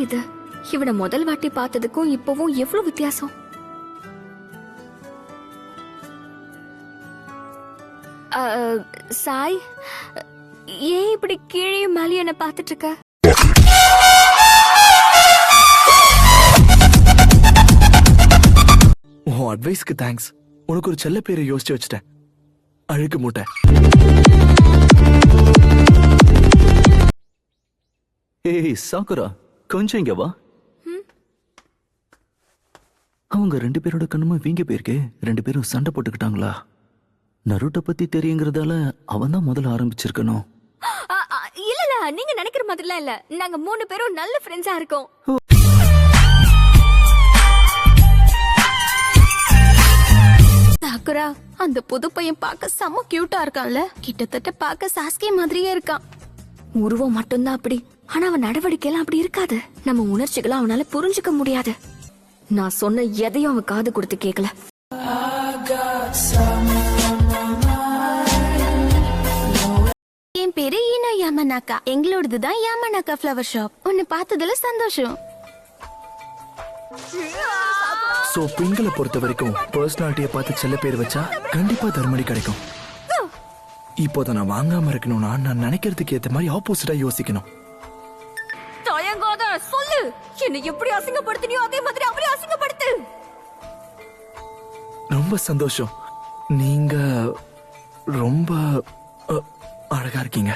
இது? இவனை முதல் வாட்டி பார்த்ததுக்கும் இப்பவும் எவ்வளவு வித்தியாசம். சாய், ஏன் இப்படி கீழே மேலே என்ன பார்த்துட்டு இருக்க? உன் அட்வைஸ்க்கு தேங்க்ஸ். உனக்கு ஒரு செல்ல பேரை யோசிச்சு வச்சுட்டேன். அழுக்கு மூட்டை. ஏய் சாக்குரா, கொஞ்சம் இங்க வா. அவங்க 2 பேரோட கண்ணுமே வீங்கி போயிருக்கு. 2 பேரும் சண்டை போட்டுக்கிட்டாங்களா? நருட்டோ பத்தி தெரியுங்கிறதால அவன் தான் முதல்ல ஆரம்பிச்சிருக்கணும். இல்ல, நீங்க நினைக்கிற மாதிரிலாம் இல்ல. நாங்க 3 பேரும் நல்ல ஃப்ரெண்ட்ஸா இருக்கோம். சாக்குரா, அந்த புது பையன் பார்க்க செம்ம கியூட்டா இருக்கான்ல. கிட்டத்தட்ட பார்க்க சாஸ்கே மாதிரியே இருக்கான். உருவம் மட்டும்தான் அப்படி, ஆனா அவன் நடவடிக்கையெல்லாம் அப்படி இருக்காது. நம்ம உணர்ச்சிகளை அவனால புரிஞ்சுக்க முடியாது. நான் சொன்ன எதையும் அவன் காது கொடுத்து கேட்கல. என் பேரு ஈனா யாமனாக்கா. எங்களோடதுதான் யாமனாக்கா ஃப்ளவர் ஷாப். உன்னை பார்த்ததுல சந்தோஷம். சோ பெண்களை பொறுத்த வரைக்கும் பர்சனாலிட்டியை பார்த்து செல்ல பேர் வச்சா கண்டிப்பா தர்மடி கிடைக்கும். இப்போத நான் வாங்காம இருக்கணும்னா நான் நினைக்கிறதுக்கு ஏத்த மாதிரி ஆப்போசிட்டா யோசிக்கணும். தயங்காத சொல்லு. என்னை எப்படி அசிங்கப்படுத்தினியோ அதே மாதிரி அவரையும் அசிங்கப்படுத்து. ரொம்ப சந்தோஷம். நீங்க ரொம்ப அழகா இருக்கீங்க.